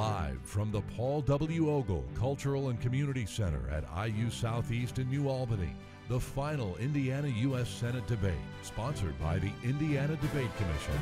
Live from the Paul W. Ogle Cultural and Community Center at IU Southeast in New Albany, the final Indiana U.S. Senate debate, sponsored by the Indiana Debate Commission.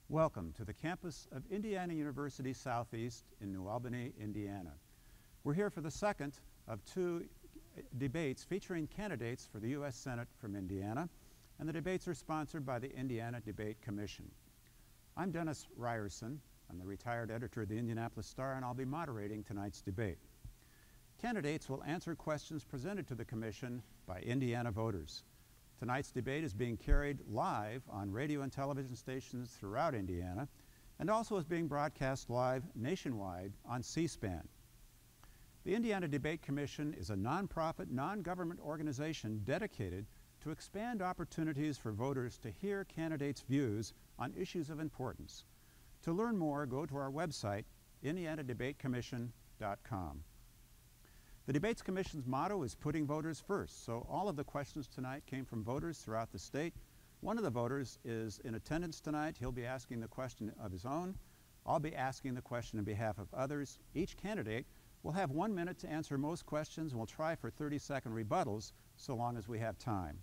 Welcome to the campus of Indiana University Southeast in New Albany, Indiana. We're here for the second of two debates featuring candidates for the U.S. Senate from Indiana, and the debates are sponsored by the Indiana Debate Commission. I'm Dennis Ryerson. I'm the retired editor of the Indianapolis Star, and I'll be moderating tonight's debate. Candidates will answer questions presented to the Commission by Indiana voters. Tonight's debate is being carried live on radio and television stations throughout Indiana, and also is being broadcast live nationwide on C-SPAN. The Indiana Debate Commission is a nonprofit, non-government organization dedicated to expand opportunities for voters to hear candidates' views on issues of importance. To learn more, go to our website, indianadebatecommission.com. The Debates Commission's motto is putting voters first, so all of the questions tonight came from voters throughout the state. One of the voters is in attendance tonight. He'll be asking the question of his own. I'll be asking the question on behalf of others. Each candidate will have 1 minute to answer most questions, and we'll try for 30-second rebuttals so long as we have time.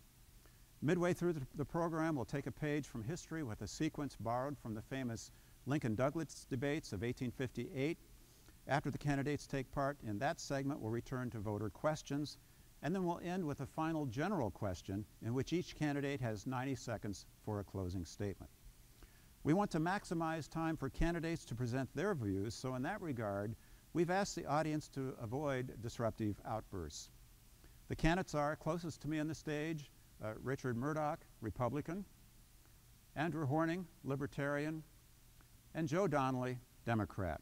Midway through the program, we'll take a page from history with a sequence borrowed from the famous Lincoln-Douglas debates of 1858. After the candidates take part in that segment, we'll return to voter questions, and then we'll end with a final general question in which each candidate has 90 seconds for a closing statement. We want to maximize time for candidates to present their views, so in that regard, we've asked the audience to avoid disruptive outbursts. The candidates are closest to me on the stage, Richard Mourdock, Republican, Andrew Horning, Libertarian, and Joe Donnelly, Democrat.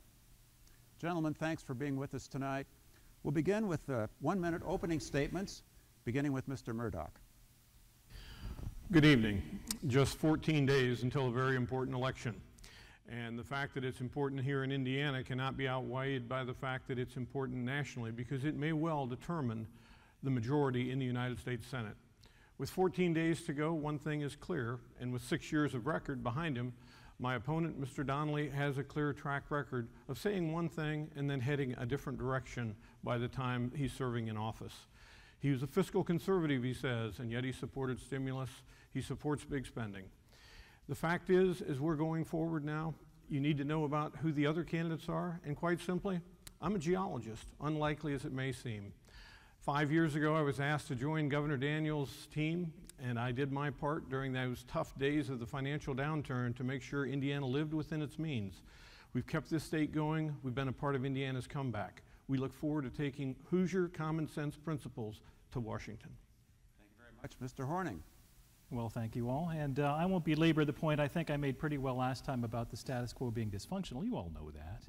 Gentlemen, thanks for being with us tonight. We'll begin with 1 minute opening statements, beginning with Mr. Mourdock. Good evening. Just 14 days until a very important election. And the fact that it's important here in Indiana cannot be outweighed by the fact that it's important nationally, because it may well determine the majority in the United States Senate. With 14 days to go, one thing is clear, and with 6 years of record behind him, my opponent, Mr. Donnelly, has a clear track record of saying one thing and then heading a different direction by the time he's serving in office. He was a fiscal conservative, he says, and yet he supported stimulus. He supports big spending. The fact is, as we're going forward now, you need to know about who the other candidates are, and quite simply, I'm a geologist, unlikely as it may seem. 5 years ago, I was asked to join Governor Daniels' team, and I did my part during those tough days of the financial downturn to make sure Indiana lived within its means. We've kept this state going. We've been a part of Indiana's comeback. We look forward to taking Hoosier common sense principles to Washington. Thank you very much. Mr. Horning. Well, thank you all. And I won't belabor the point I think I made pretty well last time about the status quo being dysfunctional. You all know that.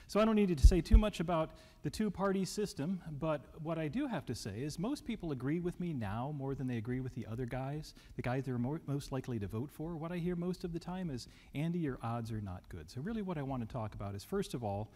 So I don't need to say too much about the two-party system, but what I do have to say is most people agree with me now more than they agree with the other guys, the guys they're most likely to vote for. What I hear most of the time is, Andy, your odds are not good. So really what I want to talk about is, first of all,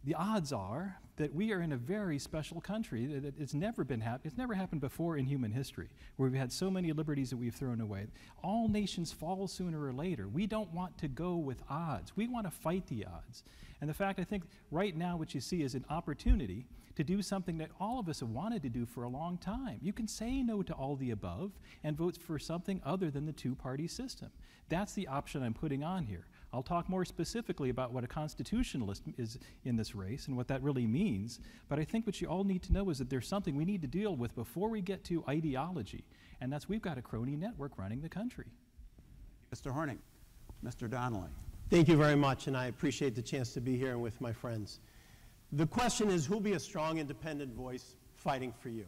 the odds are that we are in a very special country. That it's never happened before in human history, where we've had so many liberties that we've thrown away. All nations fall sooner or later. We don't want to go with odds. We want to fight the odds. And the fact, I think, right now what you see is an opportunity to do something that all of us have wanted to do for a long time. You can say no to all the above and vote for something other than the two-party system. That's the option I'm putting on here. I'll talk more specifically about what a constitutionalist is in this race and what that really means, but I think what you all need to know is that there's something we need to deal with before we get to ideology, and that's we've got a crony network running the country. Mr. Horning. Mr. Donnelly. Thank you very much, and I appreciate the chance to be here with my friends. The question is, who'll be a strong, independent voice fighting for you?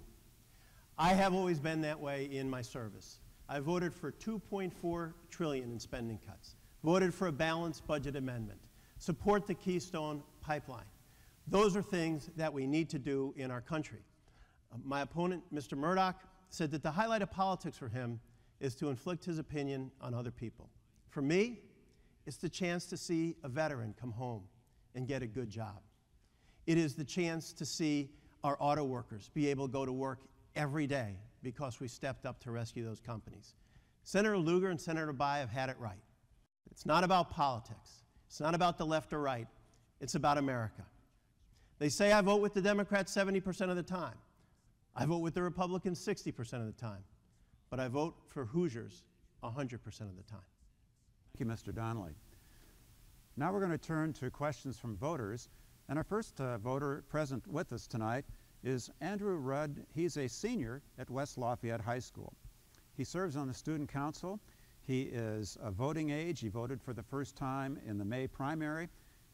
I have always been that way in my service. I voted for $2.4 trillion in spending cuts, voted for a balanced budget amendment, support the Keystone Pipeline. Those are things that we need to do in our country. My opponent, Mr. Mourdock, said that the highlight of politics for him is to inflict his opinion on other people. For me, it's the chance to see a veteran come home and get a good job. It is the chance to see our auto workers be able to go to work every day because we stepped up to rescue those companies. Senator Lugar and Senator Bayh have had it right. It's not about politics. It's not about the left or right. It's about America. They say I vote with the Democrats 70% of the time. I vote with the Republicans 60% of the time. But I vote for Hoosiers 100% of the time. Thank you, Mr. Donnelly. Now we're going to turn to questions from voters. And our first voter present with us tonight is Andrew Rudd. He's a senior at West Lafayette High School. He serves on the student council. He is of voting age. He voted for the first time in the May primary.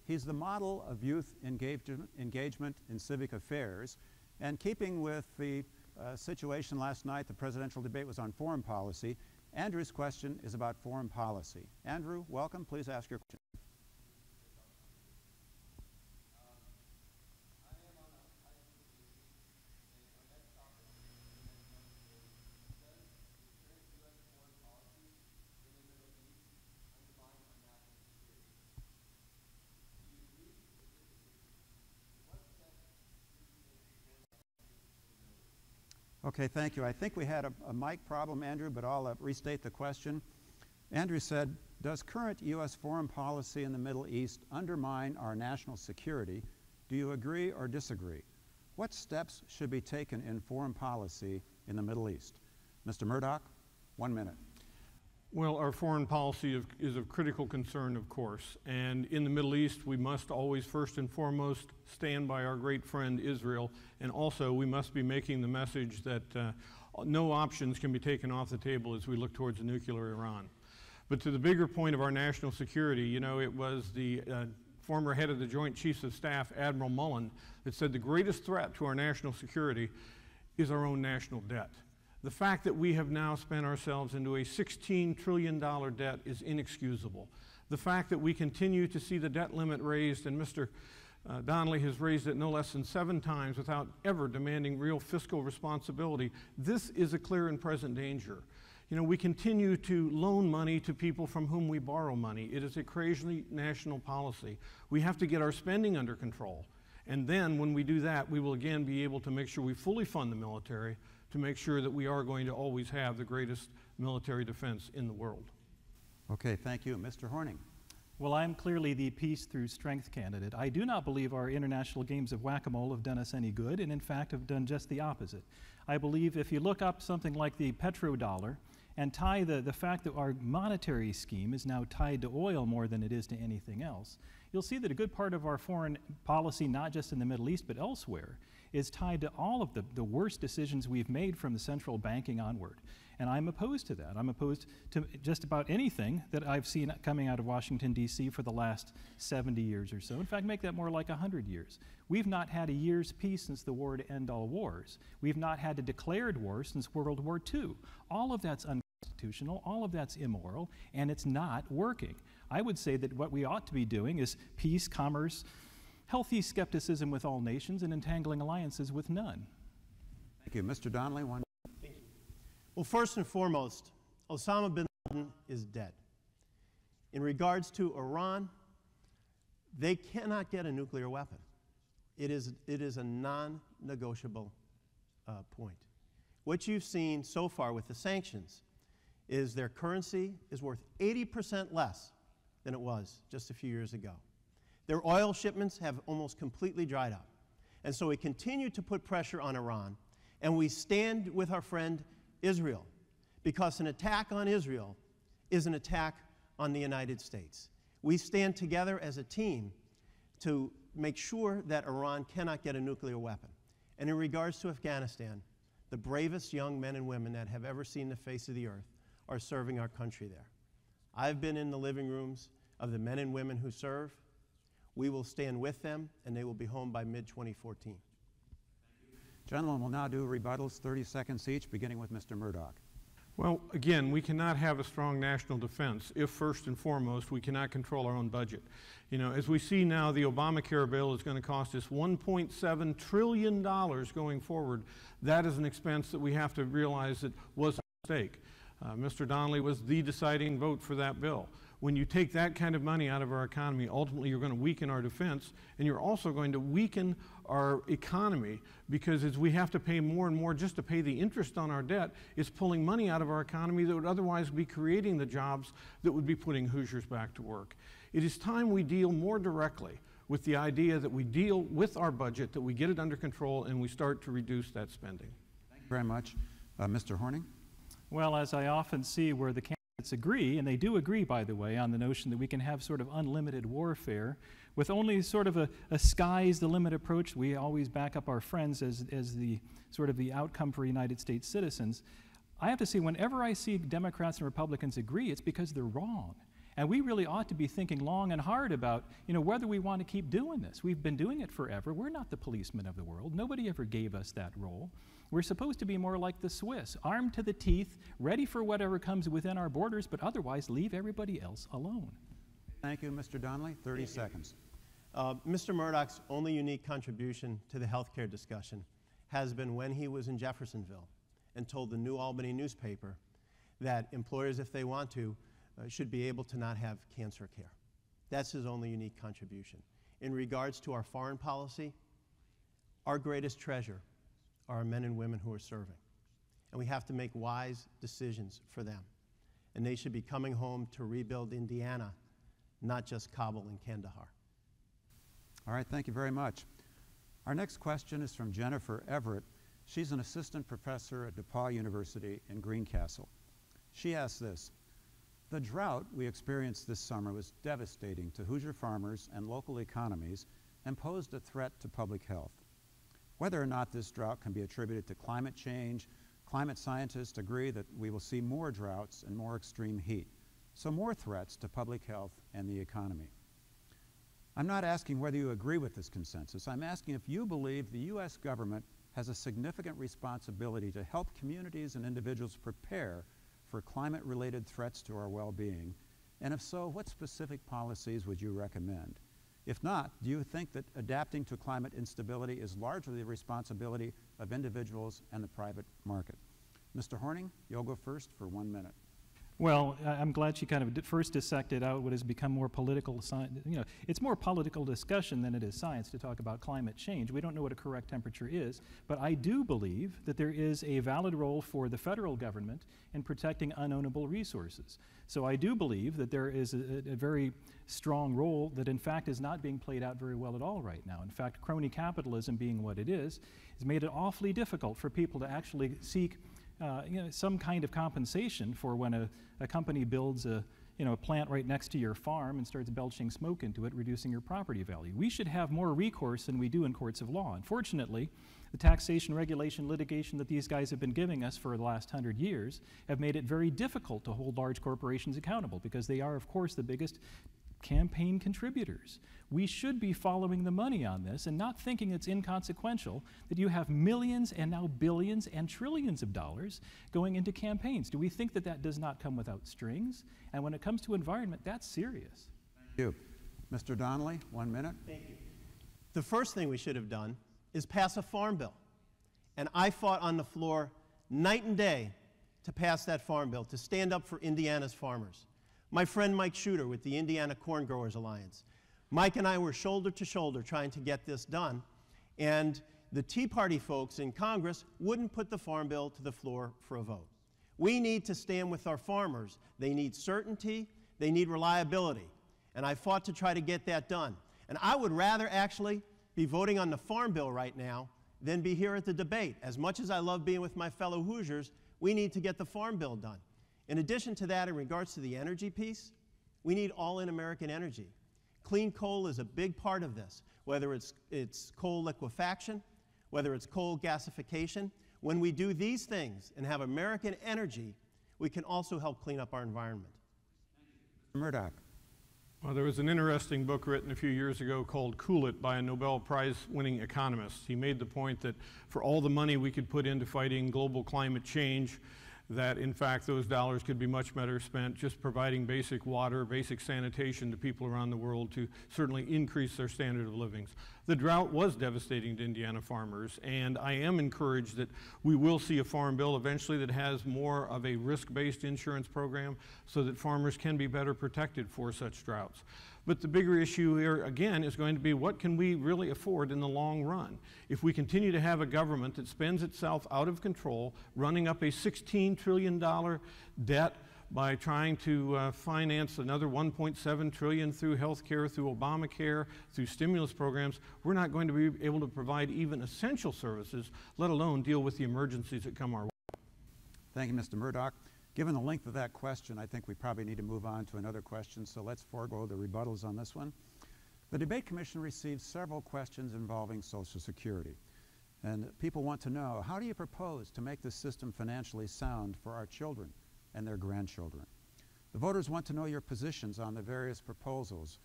He's the model of youth engagement in civic affairs. And keeping with the situation last night, the presidential debate was on foreign policy. Andrew's question is about foreign policy. Andrew, welcome. Please ask your question. Okay, thank you. I think we had a mic problem, Andrew, but I'll restate the question. Andrew said, does current U.S. foreign policy in the Middle East undermine our national security? Do you agree or disagree? What steps should be taken in foreign policy in the Middle East? Mr. Mourdock, 1 minute. Well, our foreign policy is of critical concern, of course. And in the Middle East, we must always, first and foremost, stand by our great friend Israel. And also, we must be making the message that no options can be taken off the table as we look towards a nuclear Iran. But to the bigger point of our national security, you know, it was the former head of the Joint Chiefs of Staff, Admiral Mullen, that said the greatest threat to our national security is our own national debt. The fact that we have now spent ourselves into a $16 trillion debt is inexcusable. The fact that we continue to see the debt limit raised, and Mr. Donnelly has raised it no less than 7 times without ever demanding real fiscal responsibility, this is a clear and present danger. You know, we continue to loan money to people from whom we borrow money. It is a crazy national policy. We have to get our spending under control. And then when we do that, we will again be able to make sure we fully fund the military to make sure that we are going to always have the greatest military defense in the world. Okay, thank you. Mr. Horning. Well, I'm clearly the peace through strength candidate. I do not believe our international games of whack-a-mole have done us any good, and in fact have done just the opposite. I believe if you look up something like the petrodollar and tie the fact that our monetary scheme is now tied to oil more than it is to anything else, you'll see that a good part of our foreign policy, not just in the Middle East but elsewhere, is tied to all of the worst decisions we've made from the central banking onward. And I'm opposed to that. I'm opposed to just about anything that I've seen coming out of Washington, D.C. for the last 70 years or so. In fact, make that more like 100 years. We've not had a year's peace since the war to end all wars. We've not had a declared war since World War II. All of that's unconstitutional, all of that's immoral, and it's not working. I would say that what we ought to be doing is peace, commerce, healthy skepticism with all nations, and entangling alliances with none. Thank you. Mr. Donnelly, 1 minute. Thank you. Well, first and foremost, Osama bin Laden is dead. In regards to Iran, they cannot get a nuclear weapon. It is a non-negotiable point. What you've seen so far with the sanctions is their currency is worth 80% less than it was just a few years ago. Their oil shipments have almost completely dried up. And so we continue to put pressure on Iran, and we stand with our friend Israel, because an attack on Israel is an attack on the United States. We stand together as a team to make sure that Iran cannot get a nuclear weapon. And in regards to Afghanistan, the bravest young men and women that have ever seen the face of the earth are serving our country there. I've been in the living rooms of the men and women who serve. We will stand with them, and they will be home by mid-2014. Gentlemen will now do rebuttals, 30 seconds each, beginning with Mr. Mourdock. Well, again, we cannot have a strong national defense if, first and foremost, we cannot control our own budget. You know, as we see now, the Obamacare bill is going to cost us $1.7 trillion going forward. That is an expense that we have to realize that was a mistake. Mr. Donnelly was the deciding vote for that bill. When you take that kind of money out of our economy, ultimately you're going to weaken our defense, and you're also going to weaken our economy, because as we have to pay more and more just to pay the interest on our debt, it's pulling money out of our economy that would otherwise be creating the jobs that would be putting Hoosiers back to work. It is time we deal more directly with the idea that we deal with our budget, that we get it under control, and we start to reduce that spending. Thank you very much. Mr. Horning? Well, as I often see where the candidates agree, and they do agree, by the way, on the notion that we can have sort of unlimited warfare with only sort of a sky's the limit approach. We always back up our friends as the sort of the outcome for United States citizens. I have to say, whenever I see Democrats and Republicans agree, it's because they're wrong. And we really ought to be thinking long and hard about, you know, whether we want to keep doing this. We've been doing it forever. We're not the policemen of the world. Nobody ever gave us that role. We're supposed to be more like the Swiss, armed to the teeth, ready for whatever comes within our borders, but otherwise leave everybody else alone. Thank you, Mr. Donnelly. 30 seconds. Mr. Mourdock's only unique contribution to the health care discussion has been when he was in Jeffersonville and told the New Albany newspaper that employers, if they want to, should be able to not have cancer care. That's his only unique contribution. In regards to our foreign policy, our greatest treasure are our men and women who are serving. And we have to make wise decisions for them. And they should be coming home to rebuild Indiana, not just Kabul and Kandahar. All right, thank you very much. Our next question is from Jennifer Everett. She's an assistant professor at DePauw University in Greencastle. She asks this: the drought we experienced this summer was devastating to Hoosier farmers and local economies and posed a threat to public health. Whether or not this drought can be attributed to climate change, climate scientists agree that we will see more droughts and more extreme heat, so more threats to public health and the economy. I'm not asking whether you agree with this consensus. I'm asking if you believe the U.S. government has a significant responsibility to help communities and individuals prepare for climate-related threats to our well-being, and if so, what specific policies would you recommend? If not, do you think that adapting to climate instability is largely the responsibility of individuals and the private market? Mr. Horning, you'll go first for 1 minute. Well, I'm glad she kind of first dissected out what has become more political science. You know, it's more political discussion than it is science to talk about climate change. We don't know what a correct temperature is, but I do believe that there is a valid role for the federal government in protecting unownable resources. So I do believe that there is a very strong role that in fact is not being played out very well at all right now. In fact, crony capitalism being what it is, has made it awfully difficult for people to actually seek some kind of compensation for when a company builds a plant right next to your farm and starts belching smoke into it, reducing your property value. We should have more recourse than we do in courts of law. Unfortunately, the taxation, regulation, litigation that these guys have been giving us for the last 100 years have made it very difficult to hold large corporations accountable, because they are, of course, the biggest campaign contributors. We should be following the money on this and not thinking it's inconsequential that you have millions and now billions and trillions of dollars going into campaigns. Do we think that that does not come without strings? And when it comes to environment, that's serious. Thank you. Mr. Donnelly, 1 minute. Thank you. The first thing we should have done is pass a farm bill. And I fought on the floor night and day to pass that farm bill, to stand up for Indiana's farmers. My friend Mike Shooter with the Indiana Corn Growers Alliance. Mike and I were shoulder to shoulder trying to get this done, and the Tea Party folks in Congress wouldn't put the farm bill to the floor for a vote. We need to stand with our farmers. They need certainty, they need reliability, and I fought to try to get that done. And I would rather actually be voting on the farm bill right now than be here at the debate. As much as I love being with my fellow Hoosiers, we need to get the farm bill done. In addition to that, in regards to the energy piece, we need all-in-American energy. Clean coal is a big part of this, whether it's coal liquefaction, whether it's coal gasification. When we do these things and have American energy, we can also help clean up our environment. Mourdock. Well, there was an interesting book written a few years ago called Cool It by a Nobel Prize-winning economist. He made the point that for all the money we could put into fighting global climate change, that in fact those dollars could be much better spent just providing basic water, basic sanitation to people around the world to certainly increase their standard of living. The drought was devastating to Indiana farmers, and I am encouraged that we will see a farm bill eventually that has more of a risk-based insurance program so that farmers can be better protected for such droughts. But the bigger issue here, again, is going to be what can we really afford in the long run? If we continue to have a government that spends itself out of control, running up a $16 trillion debt by trying to finance another $1.7 trillion through health care, through Obamacare, through stimulus programs, we're not going to be able to provide even essential services, let alone deal with the emergencies that come our way. Thank you, Mr. Mourdock. Given the length of that question, I think we probably need to move on to another question, so let's forego the rebuttals on this one. The Debate Commission received several questions involving Social Security. And people want to know, how do you propose to make this system financially sound for our children and their grandchildren? The voters want to know your positions on the various proposals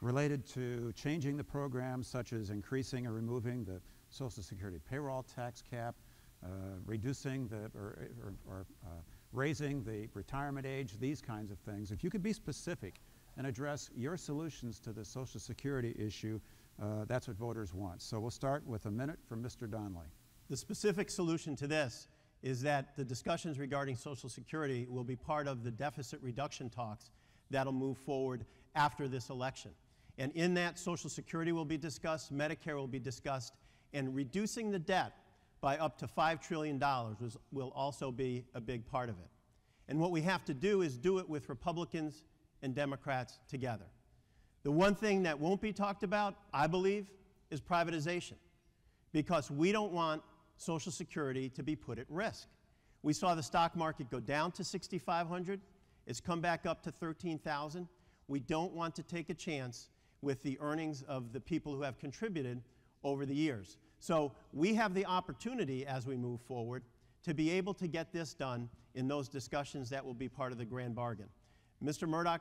related to changing the program, such as increasing or removing the Social Security payroll tax cap, reducing the, raising the retirement age, these kinds of things. If you could be specific and address your solutions to the Social Security issue, that's what voters want. So we'll start with a minute from Mr. Donnelly. The specific solution to this is that the discussions regarding Social Security will be part of the deficit reduction talks that'll move forward after this election. And in that, Social Security will be discussed, Medicare will be discussed, and reducing the debt by up to $5 trillion will also be a big part of it. And what we have to do is do it with Republicans and Democrats together. The one thing that won't be talked about, I believe, is privatization, because we don't want Social Security to be put at risk. We saw the stock market go down to 6,500. It's come back up to 13,000. We don't want to take a chance with the earnings of the people who have contributed over the years. So we have the opportunity as we move forward to be able to get this done in those discussions that will be part of the grand bargain. Mr. Mourdock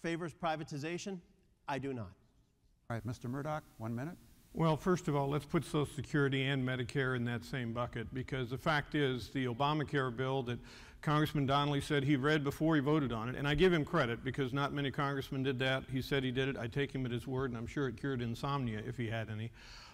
favors privatization. I do not. All right, Mr. Mourdock, 1 minute. Well, first of all, let's put Social Security and Medicare in that same bucket, because the fact is the Obamacare bill that Congressman Donnelly said he read before he voted on it, and I give him credit because not many congressmen did that. He said he did it. I take him at his word, and I'm sure it cured insomnia if he had any.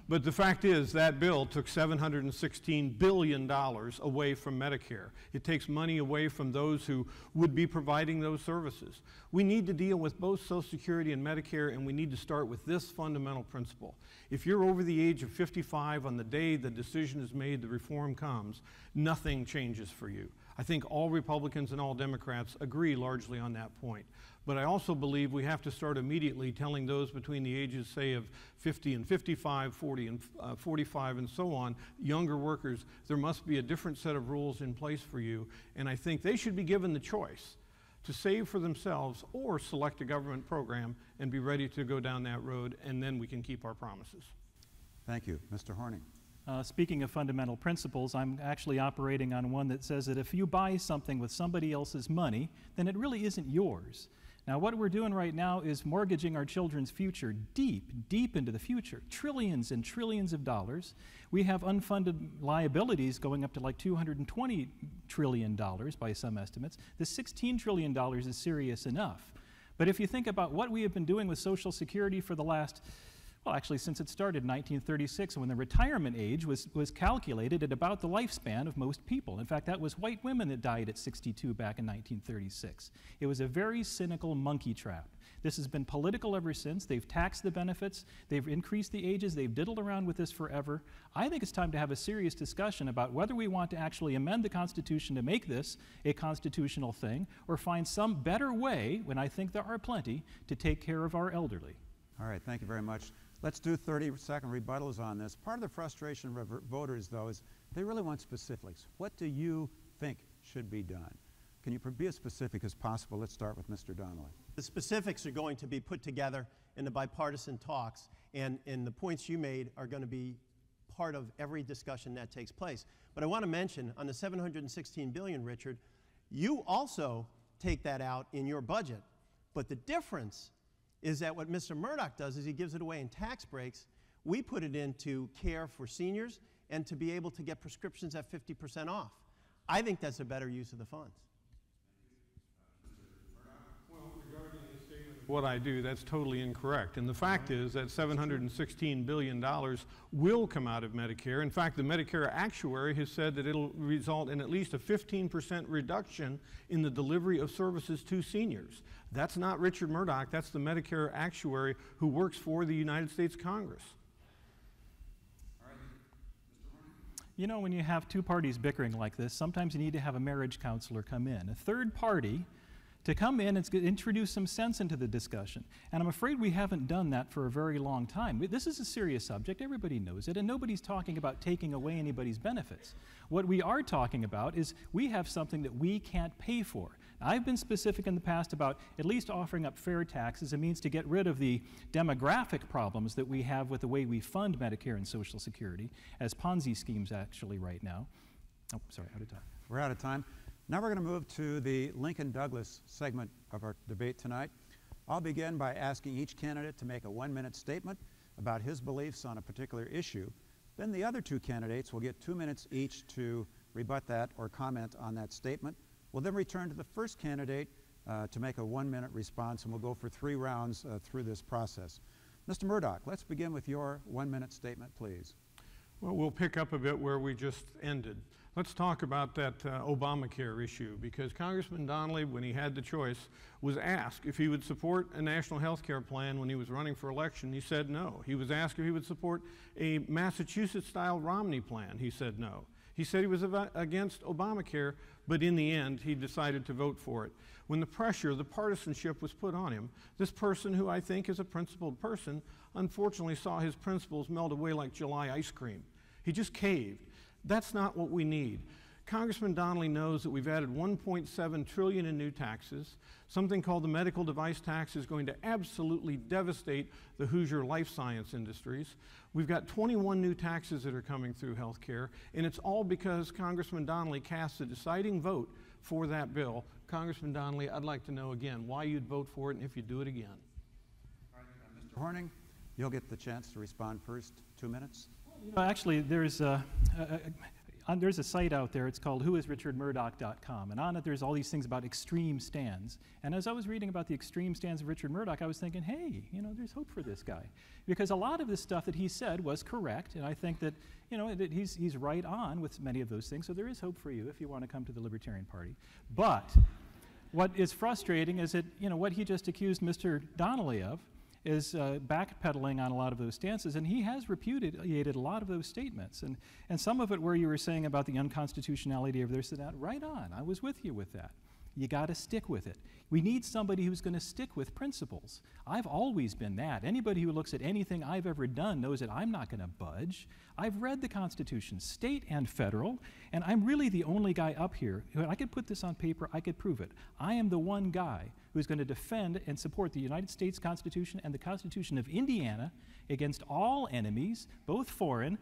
But the fact is that bill took $716 billion away from Medicare. It takes money away from those who would be providing those services. We need to deal with both Social Security and Medicare, and we need to start with this fundamental principle. If you're over the age of 55 on the day the decision is made, the reform comes, nothing changes for you. I think all Republicans and all Democrats agree largely on that point. But I also believe we have to start immediately telling those between the ages, say, of 50 and 55, 40 and 45, and so on, younger workers, there must be a different set of rules in place for you. And I think they should be given the choice to save for themselves or select a government program and be ready to go down that road, and then we can keep our promises. Thank you. Mr. Horning. Speaking of fundamental principles, I'm actually operating on one that says that if you buy something with somebody else's money, then it really isn't yours. Now, what we're doing right now is mortgaging our children's future deep, deep into the future, trillions and trillions of dollars. We have unfunded liabilities going up to like $220 trillion by some estimates. The $16 trillion is serious enough. But if you think about what we have been doing with Social Security for the last, well, actually since it started in 1936, when the retirement age was calculated at about the lifespan of most people. In fact, that was white women that died at 62 back in 1936. It was a very cynical monkey trap. This has been political ever since. They've taxed the benefits, they've increased the ages, they've diddled around with this forever. I think it's time to have a serious discussion about whether we want to actually amend the Constitution to make this a constitutional thing, or find some better way, when I think there are plenty, to take care of our elderly. All right, thank you very much. Let's do 30-second rebuttals on this. Part of the frustration of voters, though, is they really want specifics. What do you think should be done? Can you be as specific as possible? Let's start with Mr. Donnelly. The specifics are going to be put together in the bipartisan talks, and the points you made are going to be part of every discussion that takes place. But I want to mention, on the $716 billion, Richard, you also take that out in your budget. But the difference is that what Mr. Mourdock does is he gives it away in tax breaks. We put it into care for seniors and to be able to get prescriptions at 50% off. I think that's a better use of the funds. What I do, that's totally incorrect. And the fact is that $716 billion will come out of Medicare. In fact, the Medicare actuary has said that it'll result in at least a 15% reduction in the delivery of services to seniors. That's not Richard Mourdock, that's the Medicare actuary who works for the United States Congress. You know, when you have two parties bickering like this, sometimes you need to have a marriage counselor come in. A third party to come in and introduce some sense into the discussion. And I'm afraid we haven't done that for a very long time. This is a serious subject, everybody knows it, and nobody's talking about taking away anybody's benefits. What we are talking about is we have something that we can't pay for. I've been specific in the past about at least offering up fair tax as a means to get rid of the demographic problems that we have with the way we fund Medicare and Social Security as Ponzi schemes actually right now. Oh, sorry, out of time. We're out of time. Now we're going to move to the Lincoln-Douglas segment of our debate tonight. I'll begin by asking each candidate to make a 1-minute statement about his beliefs on a particular issue. Then the other two candidates will get 2 minutes each to rebut that or comment on that statement. We'll then return to the first candidate to make a 1-minute response, and we'll go for 3 rounds through this process. Mr. Mourdock, let's begin with your 1-minute statement, please. Well, we'll pick up a bit where we just ended. Let's talk about that Obamacare issue, because Congressman Donnelly, when he had the choice, was asked if he would support a national health care plan when he was running for election. He said no. He was asked if he would support a Massachusetts-style Romney plan. He said no. He said he was against Obamacare, but in the end, he decided to vote for it. When the pressure, the partisanship was put on him, this person, who I think is a principled person, unfortunately saw his principles melt away like July ice cream. He just caved. That's not what we need. Congressman Donnelly knows that we've added $1.7 trillion in new taxes. Something called the medical device tax is going to absolutely devastate the Hoosier life science industries. We've got 21 new taxes that are coming through health care, and it's all because Congressman Donnelly cast the deciding vote for that bill. Congressman Donnelly, I'd like to know again why you'd vote for it and if you'd do it again. All right, Mr. Horning, you'll get the chance to respond first. 2 minutes. You know, actually, there's a site out there. It's called whoisrichardmourdock.com, and on it there's all these things about extreme stands. And as I was reading about the extreme stands of Richard Mourdock, I was thinking, hey, you know, there's hope for this guy, because a lot of the stuff that he said was correct, and I think that, you know, that he's right on with many of those things. So there is hope for you if you want to come to the Libertarian Party. But what is frustrating is that, you know, what he just accused Mr. Donnelly of is backpedaling on a lot of those stances, and he has repudiated a lot of those statements. And some of it where you were saying about the unconstitutionality of this and that, right on, I was with you with that. You got to stick with it. We need somebody who's going to stick with principles. I've always been that. Anybody who looks at anything I've ever done knows that I'm not going to budge. I've read the Constitution, state and federal, and I'm really the only guy up here. I could put this on paper, I could prove it. I am the one guy who's going to defend and support the United States Constitution and the Constitution of Indiana against all enemies, both foreign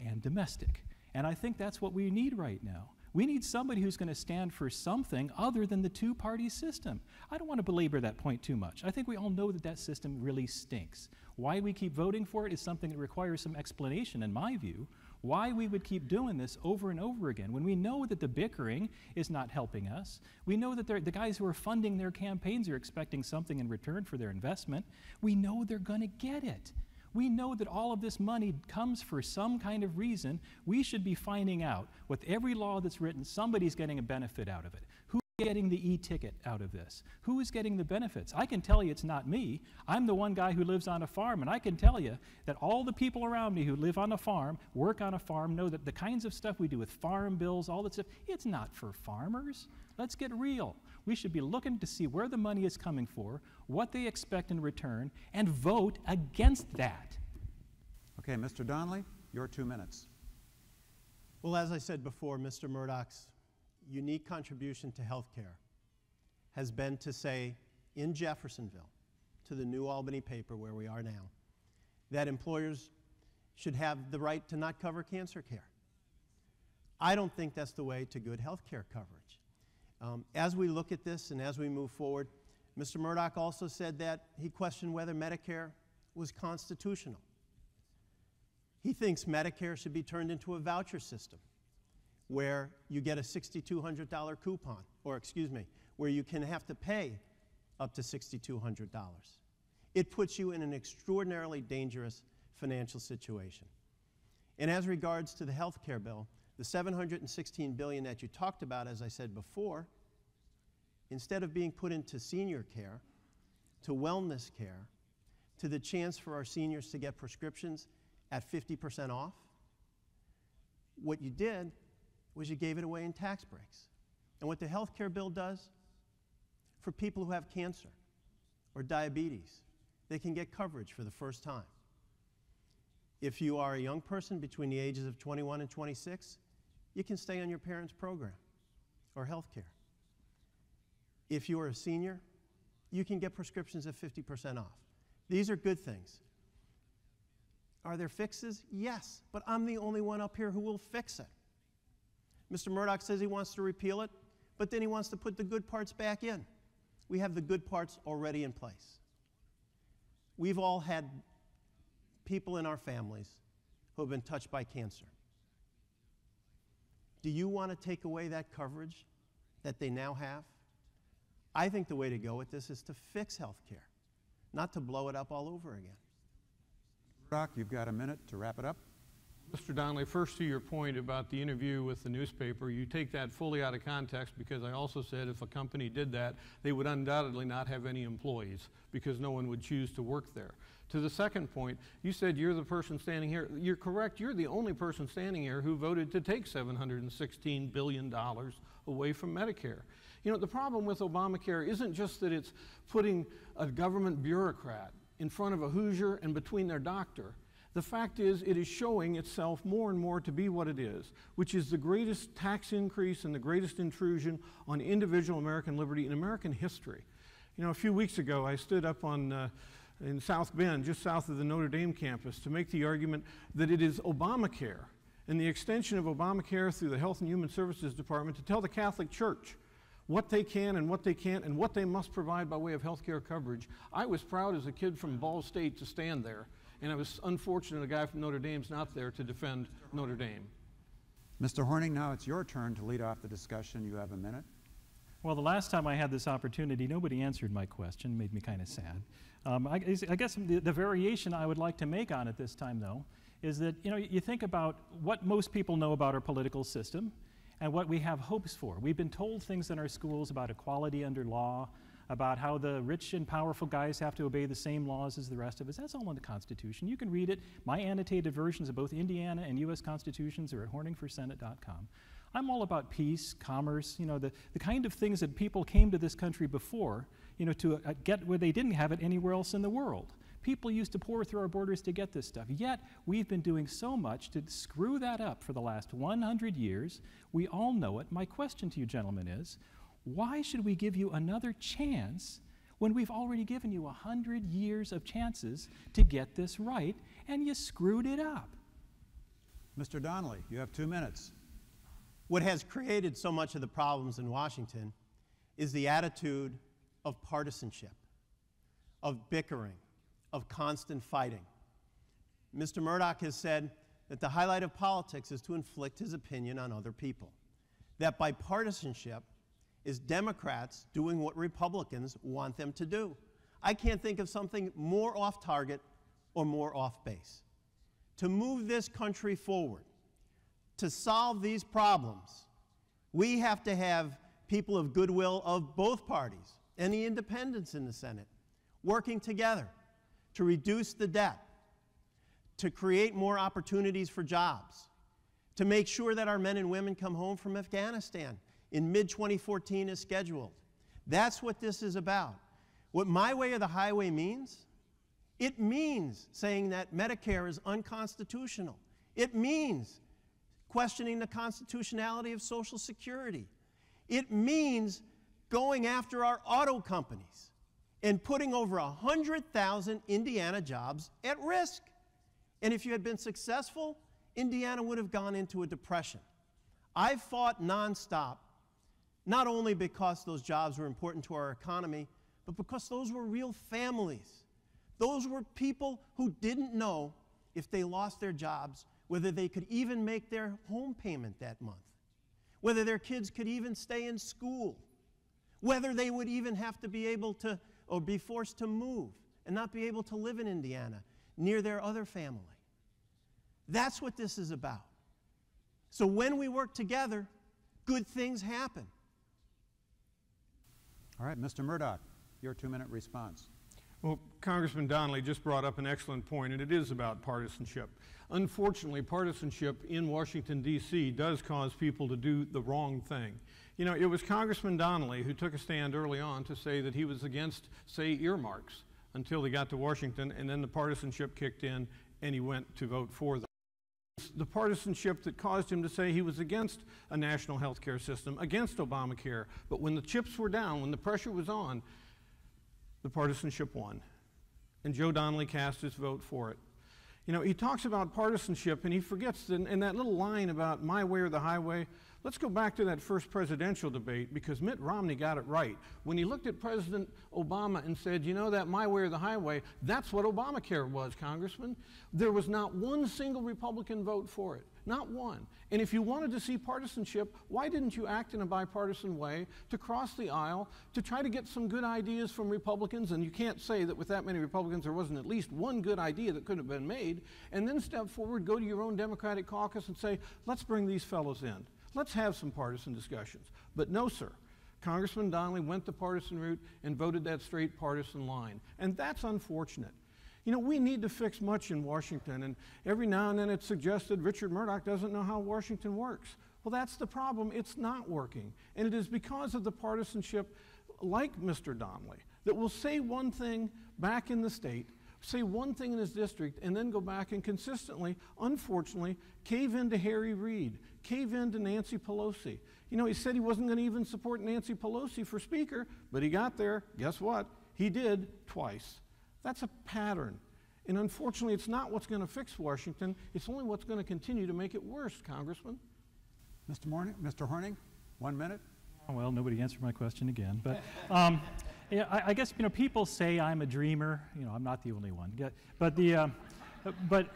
and domestic. And I think that's what we need right now. We need somebody who's going to stand for something other than the two-party system. I don't want to belabor that point too much. I think we all know that that system really stinks. Why we keep voting for it is something that requires some explanation, in my view. Why we would keep doing this over and over again when we know that the bickering is not helping us. We know that the guys who are funding their campaigns are expecting something in return for their investment. We know they're going to get it. We know that all of this money comes for some kind of reason. We should be finding out, with every law that's written, somebody's getting a benefit out of it. Who's getting the e-ticket out of this? Who is getting the benefits? I can tell you it's not me. I'm the one guy who lives on a farm, and I can tell you that all the people around me who live on a farm, work on a farm, know that the kinds of stuff we do with farm bills, all that stuff, it's not for farmers. Let's get real. We should be looking to see where the money is coming for, what they expect in return, and vote against that. Okay, Mr. Donnelly, your 2 minutes. Well, as I said before, Mr. Mourdock's unique contribution to health care has been to say in Jeffersonville, to the New Albany paper where we are now, that employers should have the right to not cover cancer care. I don't think that's the way to good health care coverage. As we look at this and as we move forward, Mr. Mourdock also said that he questioned whether Medicare was constitutional. He thinks Medicare should be turned into a voucher system where you get a $6,200 coupon, or excuse me, where you can have to pay up to $6,200. It puts you in an extraordinarily dangerous financial situation. And as regards to the health care bill, the $716 billion that you talked about, as I said before, instead of being put into senior care, to wellness care, to the chance for our seniors to get prescriptions at 50% off, what you did was you gave it away in tax breaks. And what the health care bill does, for people who have cancer or diabetes, they can get coverage for the first time. If you are a young person between the ages of 21 and 26, you can stay on your parents' program or health care. If you are a senior, you can get prescriptions at 50% off. These are good things. Are there fixes? Yes, but I'm the only one up here who will fix it. Mr. Mourdock says he wants to repeal it, but then he wants to put the good parts back in. We have the good parts already in place. We've all had people in our families who have been touched by cancer. Do you want to take away that coverage that they now have? I think the way to go with this is to fix health care, not to blow it up all over again. Mourdock, you've got a minute to wrap it up. Mr. Donnelly, first to your point about the interview with the newspaper, you take that fully out of context, because I also said if a company did that, they would undoubtedly not have any employees because no one would choose to work there. To the second point, you said you're the person standing here. You're correct. You're the only person standing here who voted to take $716 billion away from Medicare. You know, the problem with Obamacare isn't just that it's putting a government bureaucrat in front of a Hoosier and between their doctor. The fact is, it is showing itself more and more to be what it is, which is the greatest tax increase and the greatest intrusion on individual American liberty in American history. You know, a few weeks ago, I stood up in South Bend, just south of the Notre Dame campus, to make the argument that it is Obamacare and the extension of Obamacare through the Health and Human Services Department to tell the Catholic Church what they can and what they can't and what they must provide by way of health care coverage. I was proud as a kid from Ball State to stand there, and I was unfortunate a guy from Notre Dame's not there to defend Notre Dame. Mr. Horning, now it's your turn to lead off the discussion. You have a minute. Well, the last time I had this opportunity, nobody answered my question. Made me kind of sad. I guess the variation I would like to make on it this time, though, is that, you know, you think about what most people know about our political system and what we have hopes for. We've been told things in our schools about equality under law, about how the rich and powerful guys have to obey the same laws as the rest of us. That's all in the Constitution. You can read it. My annotated versions of both Indiana and U.S. Constitutions are at horningforsenate.com. I'm all about peace, commerce, you know, the kind of things that people came to this country before, you know, to get where they didn't have it anywhere else in the world. People used to pour through our borders to get this stuff. Yet, we've been doing so much to screw that up for the last 100 years. We all know it. My question to you, gentlemen, is, why should we give you another chance when we've already given you 100 years of chances to get this right, and you screwed it up? Mr. Donnelly, you have 2 minutes. What has created so much of the problems in Washington is the attitude of partisanship, of bickering, of constant fighting. Mr. Mourdock has said that the highlight of politics is to inflict his opinion on other people, that bipartisanship is Democrats doing what Republicans want them to do. I can't think of something more off target or more off base. To move this country forward, to solve these problems, we have to have people of goodwill of both parties and the independents in the Senate working together to reduce the debt, to create more opportunities for jobs, to make sure that our men and women come home from Afghanistan in mid-2014 as scheduled. That's what this is about. What my way or the highway means, it means saying that Medicare is unconstitutional. It means questioning the constitutionality of Social Security. It means going after our auto companies and putting over 100,000 Indiana jobs at risk. And if you had been successful, Indiana would have gone into a depression. I fought nonstop, not only because those jobs were important to our economy, but because those were real families. Those were people who didn't know if they lost their jobs, whether they could even make their home payment that month, whether their kids could even stay in school, whether they would even have to be able to, or be forced to move and not be able to live in Indiana near their other family. That's what this is about. So when we work together, good things happen. All right, Mr. Mourdock, your 2-minute response. Well, Congressman Donnelly just brought up an excellent point, and it is about partisanship. Unfortunately, partisanship in Washington, D.C. does cause people to do the wrong thing. You know, it was Congressman Donnelly who took a stand early on to say that he was against, say, earmarks until he got to Washington, and then the partisanship kicked in, and he went to vote for them. The partisanship that caused him to say he was against a national health care system, against Obamacare, but when the chips were down, when the pressure was on, the partisanship won. And Joe Donnelly cast his vote for it. You know, he talks about partisanship and he forgets in that little line about my way or the highway. Let's go back to that first presidential debate, because Mitt Romney got it right. When he looked at President Obama and said, you know, that my way or the highway, that's what Obamacare was, Congressman. There was not one single Republican vote for it. Not one. And if you wanted to see partisanship, why didn't you act in a bipartisan way to cross the aisle, to try to get some good ideas from Republicans? And you can't say that with that many Republicans there wasn't at least one good idea that could have been made, and then step forward, go to your own Democratic caucus and say, let's bring these fellows in. Let's have some partisan discussions. But no, sir. Congressman Donnelly went the partisan route and voted that straight partisan line. And that's unfortunate. You know, we need to fix much in Washington, and every now and then it's suggested Richard Mourdock doesn't know how Washington works. Well, that's the problem. It's not working. And it is because of the partisanship, like Mr. Donnelly, that will say one thing back in the state, say one thing in his district, and then go back and consistently, unfortunately, cave into Harry Reid, cave into Nancy Pelosi. You know, he said he wasn't going to even support Nancy Pelosi for Speaker, but he got there. Guess what? He did twice. That's a pattern. And unfortunately, it's not what's going to fix Washington. It's only what's going to continue to make it worse, Congressman. Mr. Horning, 1 minute. Well, nobody answered my question again. But yeah, I guess, you know, people say I'm a dreamer. You know, I'm not the only one. But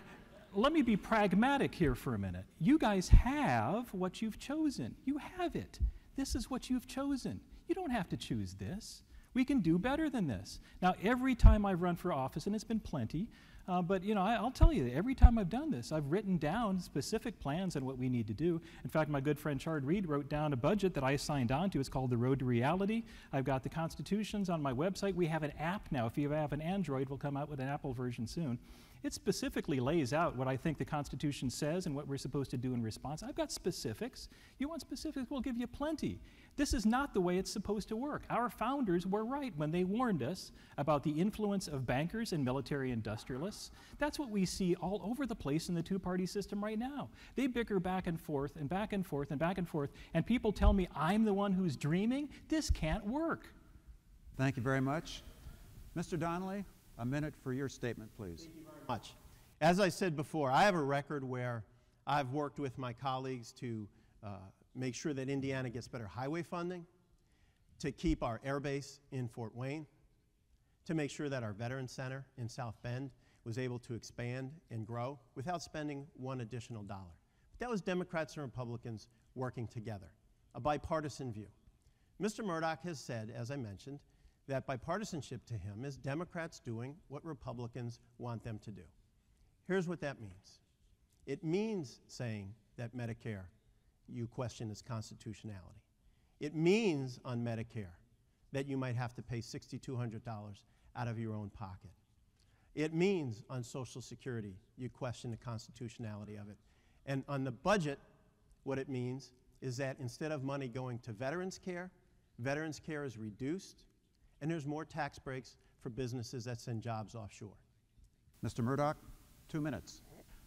let me be pragmatic here for a minute. You guys have what you've chosen. You have it. This is what you've chosen. You don't have to choose this. We can do better than this. Now, every time I've run for office, and it's been plenty, but you know, I'll tell you, every time I've done this, I've written down specific plans on what we need to do. In fact, my good friend Chard Reed wrote down a budget that I signed on to. It's called The Road to Reality. I've got the constitutions on my website. We have an app now. If you have an Android, we'll come out with an Apple version soon. It specifically lays out what I think the Constitution says and what we're supposed to do in response. I've got specifics. You want specifics? We'll give you plenty. This is not the way it's supposed to work. Our founders were right when they warned us about the influence of bankers and military industrialists. That's what we see all over the place in the two-party system right now. They bicker back and forth and back and forth and back and forth, and people tell me I'm the one who's dreaming. This can't work. Thank you very much. Mr. Donnelly, a minute for your statement, please. Thank you very much. As I said before, I have a record where I've worked with my colleagues to make sure that Indiana gets better highway funding, to keep our air base in Fort Wayne, to make sure that our Veterans Center in South Bend was able to expand and grow without spending one additional dollar. But that was Democrats and Republicans working together, a bipartisan view. Mr. Mourdock has said, as I mentioned, that bipartisanship to him is Democrats doing what Republicans want them to do. Here's what that means. It means saying that Medicare, you question its constitutionality. It means on Medicare that you might have to pay $6,200 out of your own pocket. It means on Social Security, you question the constitutionality of it. And on the budget, what it means is that instead of money going to veterans care is reduced, and there's more tax breaks for businesses that send jobs offshore. Mr. Mourdock, 2 minutes.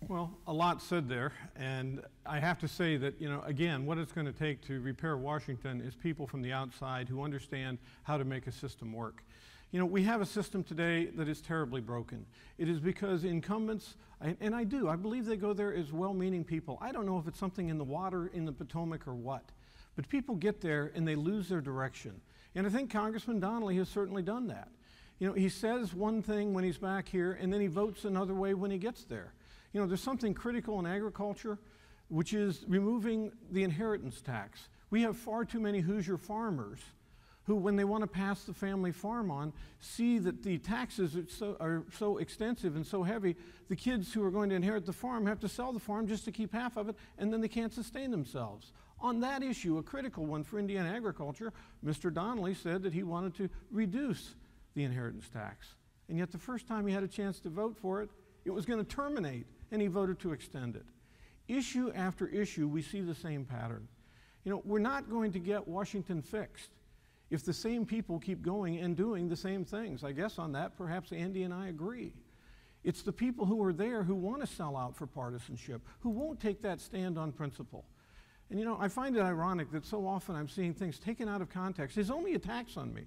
Well, a lot said there, and I have to say that, you know, again, what it's going to take to repair Washington is people from the outside who understand how to make a system work. You know, we have a system today that is terribly broken. It is because incumbents, and I believe they go there as well-meaning people. I don't know if it's something in the water in the Potomac or what, but people get there and they lose their direction. And I think Congressman Donnelly has certainly done that. You know, he says one thing when he's back here, and then he votes another way when he gets there. You know, there's something critical in agriculture, which is removing the inheritance tax. We have far too many Hoosier farmers who, when they want to pass the family farm on, see that the taxes are so extensive and so heavy, the kids who are going to inherit the farm have to sell the farm just to keep half of it, and then they can't sustain themselves. On that issue, a critical one for Indiana agriculture, Mr. Donnelly said that he wanted to reduce the inheritance tax. And yet the first time he had a chance to vote for it, it was going to terminate, and he voted to extend it. Issue after issue, we see the same pattern. You know, we're not going to get Washington fixed if the same people keep going and doing the same things. I guess on that, perhaps Andy and I agree. It's the people who are there who want to sell out for partisanship, who won't take that stand on principle. And you know, I find it ironic that so often I'm seeing things taken out of context. His only attacks on me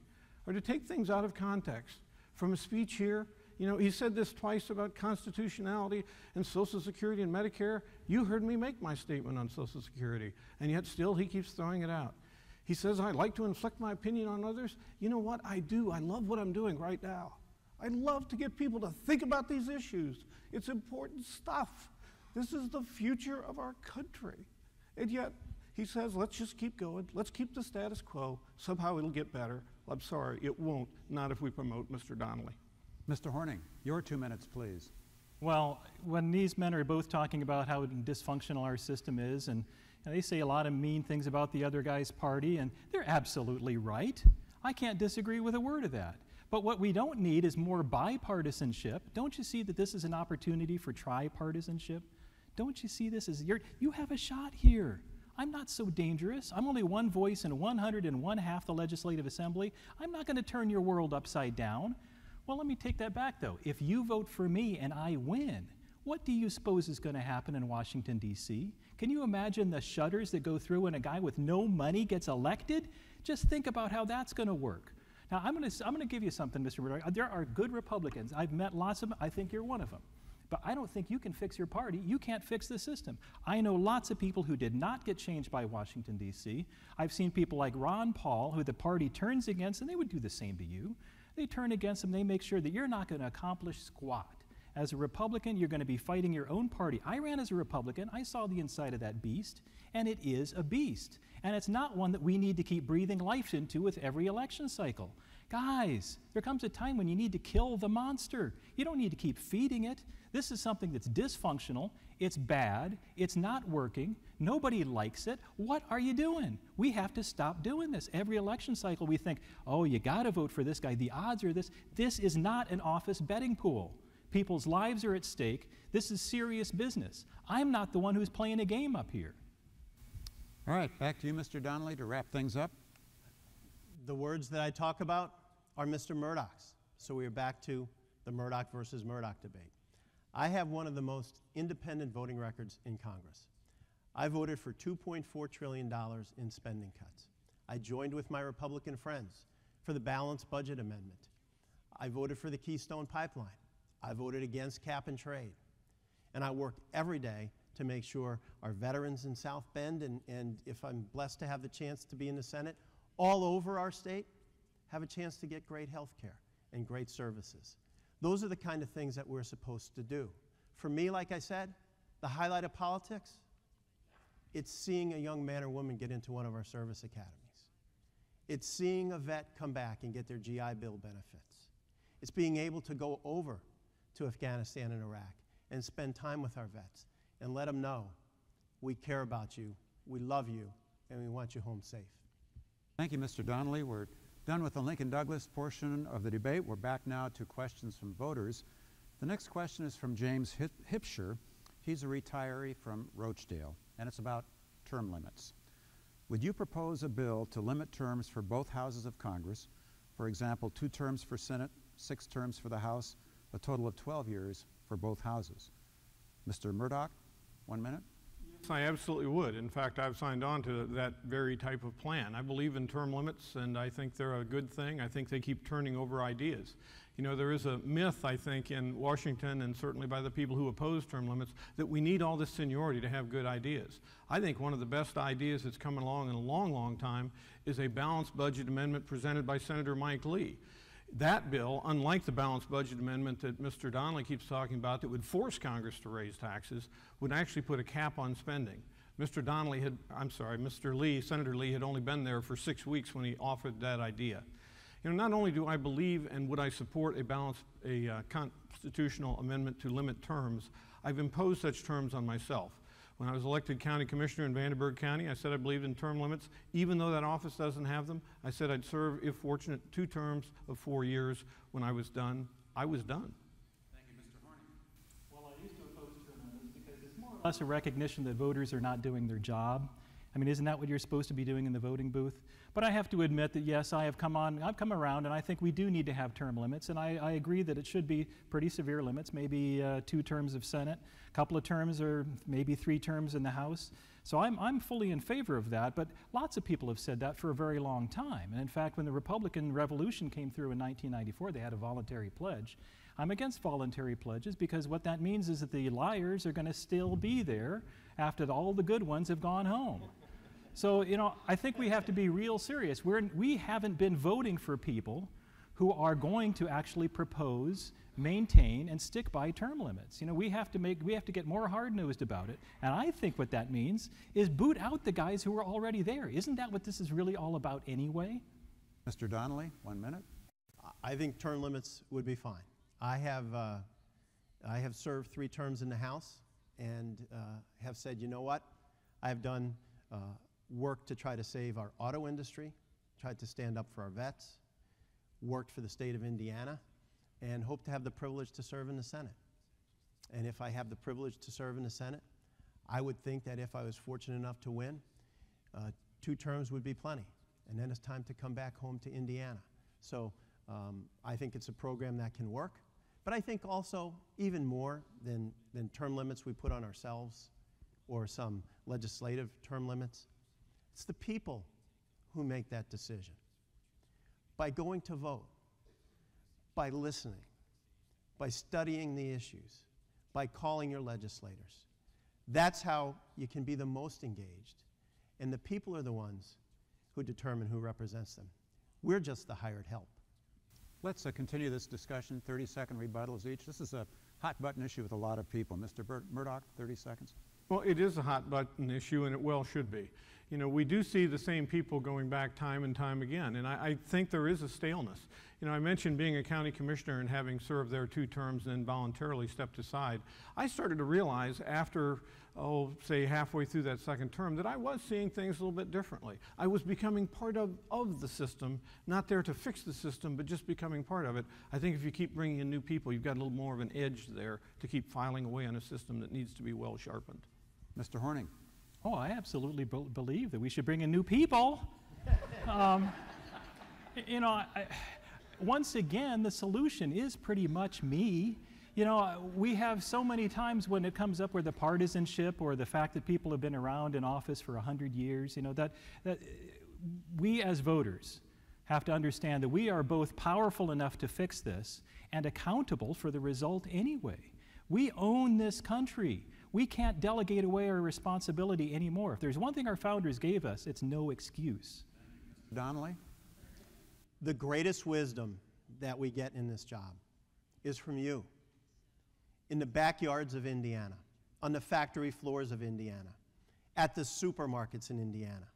are to take things out of context. From a speech here, you know, he said this twice about constitutionality and Social Security and Medicare. You heard me make my statement on Social Security, and yet still he keeps throwing it out. He says, I like to inflict my opinion on others. You know what? I do. I love what I'm doing right now. I love to get people to think about these issues. It's important stuff. This is the future of our country. And yet, he says, let's just keep going. Let's keep the status quo. Somehow it'll get better. I'm sorry, it won't. Not if we promote Mr. Donnelly. Mr. Horning, your 2 minutes, please. Well, when these men are both talking about how dysfunctional our system is, and they say a lot of mean things about the other guy's party, and they're absolutely right. I can't disagree with a word of that. But what we don't need is more bipartisanship. Don't you see that this is an opportunity for tripartisanship? Don't you see this as you have a shot here? I'm not so dangerous. I'm only one voice in 101/2 the Legislative Assembly. I'm not going to turn your world upside down. Well, let me take that back, though. If you vote for me and I win, what do you suppose is going to happen in Washington, D.C.? Can you imagine the shudders that go through when a guy with no money gets elected? Just think about how that's going to work. Now, I'm going to give you something, Mr. Mourdock. There are good Republicans. I've met lots of them. I think you're one of them. But I don't think you can fix your party. You can't fix the system. I know lots of people who did not get changed by Washington, D.C. I've seen people like Ron Paul, who the party turns against, and they would do the same to you. They turn against them. They make sure that you're not going to accomplish squat. As a Republican, you're going to be fighting your own party. I ran as a Republican. I saw the inside of that beast, and it is a beast. And it's not one that we need to keep breathing life into with every election cycle. Guys, there comes a time when you need to kill the monster. You don't need to keep feeding it. This is something that's dysfunctional. It's bad. It's not working. Nobody likes it. What are you doing? We have to stop doing this. Every election cycle we think, oh, you got to vote for this guy. The odds are this. This is not an office betting pool. People's lives are at stake. This is serious business. I'm not the one who's playing a game up here. All right, back to you, Mr. Donnelly, to wrap things up. The words that I talk about are Mr. Mourdock's. So we are back to the Mourdock versus Mourdock debate. I have one of the most independent voting records in Congress. I voted for $2.4 trillion in spending cuts. I joined with my Republican friends for the balanced budget amendment. I voted for the Keystone Pipeline. I voted against cap and trade. And I work every day to make sure our veterans in South Bend, and if I'm blessed to have the chance to be in the Senate, all over our state, have a chance to get great health care and great services. Those are the kind of things that we're supposed to do. For me, like I said, the highlight of politics, it's seeing a young man or woman get into one of our service academies. It's seeing a vet come back and get their GI Bill benefits. It's being able to go over to Afghanistan and Iraq and spend time with our vets and let them know we care about you, we love you, and we want you home safe. Thank you, Mr. Donnelly. We're done with the Lincoln Douglas portion of the debate. We're back now to questions from voters. The next question is from James Hipsher. He's a retiree from Rochdale, and it's about term limits. Would you propose a bill to limit terms for both houses of Congress? For example, 2 terms for Senate, 6 terms for the House, a total of 12 years for both houses. Mr. Mourdock, 1 minute. Yes, I absolutely would. In fact, I've signed on to that very type of plan. I believe in term limits, and I think they're a good thing. I think they keep turning over ideas. You know, there is a myth, I think, in Washington and certainly by the people who oppose term limits that we need all this seniority to have good ideas. I think one of the best ideas that's come along in a long, long time is a balanced budget amendment presented by Senator Mike Lee. That bill, unlike the balanced budget amendment that Mr. Donnelly keeps talking about that would force Congress to raise taxes, would actually put a cap on spending. Mr. Lee, Senator Lee, had only been there for 6 weeks when he offered that idea. You know, not only do I believe and would I support a constitutional amendment to limit terms, I've imposed such terms on myself. When I was elected county commissioner in Vandenberg County, I said I believed in term limits. Even though that office doesn't have them, I said I'd serve, if fortunate, 2 terms of 4 years. When I was done, I was done. Thank you, Mr. Horning. Well, I used to oppose term limits because it's more or less a recognition that voters are not doing their job. I mean, isn't that what you're supposed to be doing in the voting booth? But I have to admit that, yes, I've come around, and I think we do need to have term limits, and I agree that it should be pretty severe limits, maybe 2 terms of Senate, a couple of terms, or maybe 3 terms in the House. So I'm fully in favor of that, but lots of people have said that for a very long time. And in fact, when the Republican Revolution came through in 1994, they had a voluntary pledge. I'm against voluntary pledges because what that means is that the liars are going to still be there after all the good ones have gone home. So, you know, I think we have to be real serious. We haven't been voting for people who are going to actually propose, maintain, and stick by term limits. You know, we have to get more hard-nosed about it. And I think what that means is boot out the guys who are already there. Isn't that what this is really all about anyway? Mr. Donnelly, 1 minute. I think term limits would be fine. I have served 3 terms in the House and have said, you know what, I've done work to try to save our auto industry, tried to stand up for our vets, worked for the state of Indiana, and hope to have the privilege to serve in the Senate. And if I have the privilege to serve in the Senate, I would think that if I was fortunate enough to win, 2 terms would be plenty. And then it's time to come back home to Indiana. So I think it's a program that can work. But I think also, even more than term limits we put on ourselves or some legislative term limits, it's the people who make that decision. By going to vote, by listening, by studying the issues, by calling your legislators. That's how you can be the most engaged. And the people are the ones who determine who represents them. We're just the hired help. Let's continue this discussion. 30-second rebuttals each. This is a hot-button issue with a lot of people. Mr. Mourdock, 30 seconds. Well, it is a hot-button issue, and it well should be. You know, we do see the same people going back time and time again, and I think there is a staleness. You know, I mentioned being a county commissioner and having served there 2 terms and then voluntarily stepped aside. I started to realize after, say halfway through that 2nd term, that I was seeing things a little bit differently. I was becoming part of the system, not there to fix the system, but just becoming part of it. I think if you keep bringing in new people, you've got a little more of an edge there to keep filing away on a system that needs to be well sharpened. Mr. Horning. Oh, I absolutely believe that we should bring in new people. You know, once again, the solution is pretty much me. You know, we have so many times when it comes up where the partisanship or the fact that people have been around in office for 100 years, you know, that we as voters have to understand that we are both powerful enough to fix this and accountable for the result anyway. We own this country. We can't delegate away our responsibility anymore. If there's one thing our founders gave us, it's no excuse. Donnelly? The greatest wisdom that we get in this job is from you. In the backyards of Indiana, on the factory floors of Indiana, at the supermarkets in Indiana.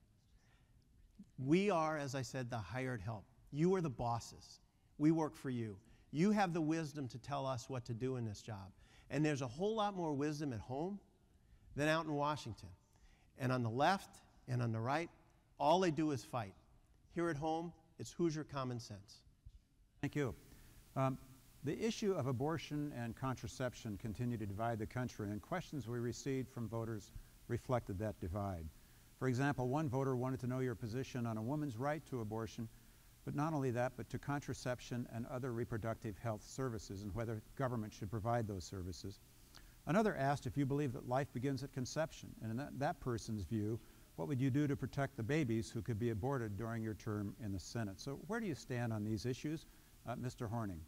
We are, as I said, the hired help. You are the bosses. We work for you. You have the wisdom to tell us what to do in this job. And there's a whole lot more wisdom at home than out in Washington. And on the left and on the right, all they do is fight. Here at home, it's Hoosier common sense. Thank you. The issue of abortion and contraception continue to divide the country, and questions we received from voters reflected that divide. For example, one voter wanted to know your position on a woman's right to abortion, but not only that, but to contraception and other reproductive health services and whether government should provide those services. Another asked if you believe that life begins at conception, and in that person's view, what would you do to protect the babies who could be aborted during your term in the Senate? So where do you stand on these issues? Mr. Horning.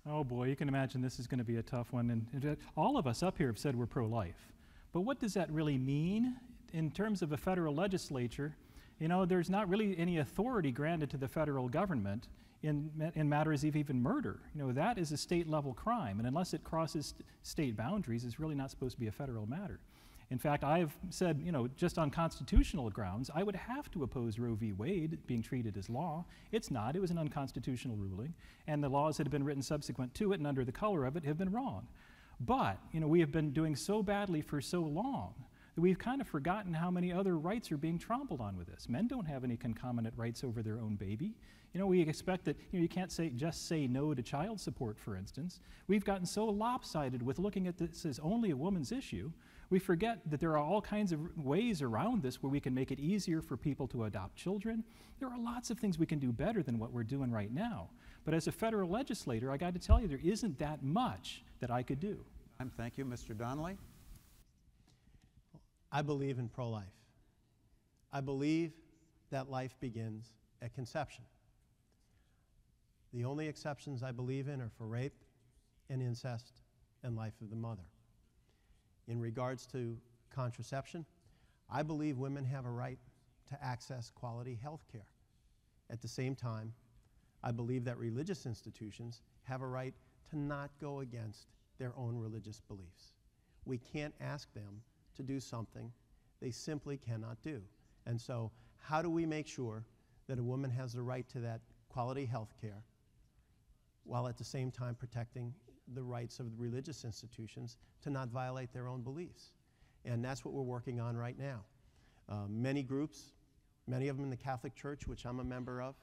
Oh boy, you can imagine this is going to be a tough one. And all of us up here have said we're pro-life. But what does that really mean in terms of a federal legislature? You know, there's not really any authority granted to the federal government in matters of even murder. You know, that is a state-level crime, and unless it crosses state boundaries, it's really not supposed to be a federal matter. In fact, I've said, you know, just on constitutional grounds, I would have to oppose Roe v. Wade being treated as law. It's not. It was an unconstitutional ruling, and the laws that have been written subsequent to it and under the color of it have been wrong. But, you know, we have been doing so badly for so long that we've kind of forgotten how many other rights are being trampled on with this. Men don't have any concomitant rights over their own baby. You know, we expect that, you know, you can't just say no to child support, for instance. We've gotten so lopsided with looking at this as only a woman's issue, we forget that there are all kinds of ways around this where we can make it easier for people to adopt children. There are lots of things we can do better than what we're doing right now. But as a federal legislator, I got to tell you, there isn't that much that I could do. Thank you. Mr. Donnelly? I believe in pro-life. I believe that life begins at conception. The only exceptions I believe in are for rape and incest and life of the mother. In regards to contraception, I believe women have a right to access quality health care. At the same time, I believe that religious institutions have a right to not go against their own religious beliefs. We can't ask them to do something they simply cannot do. And so, how do we make sure that a woman has the right to that quality health care while at the same time protecting the rights of the religious institutions to not violate their own beliefs? And that's what we're working on right now. Many groups, many of them in the Catholic Church, which I'm a member of,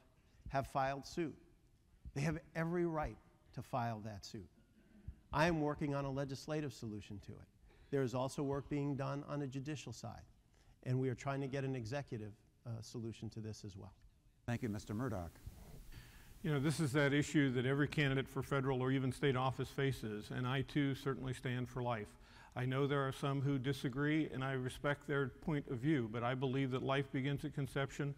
have filed suit. They have every right to file that suit. I am working on a legislative solution to it. There is also work being done on the judicial side, and we are trying to get an executive solution to this as well. Thank you, Mr. Mourdock. You know, this is that issue that every candidate for federal or even state office faces, and I too certainly stand for life. I know there are some who disagree, and I respect their point of view, but I believe that life begins at conception.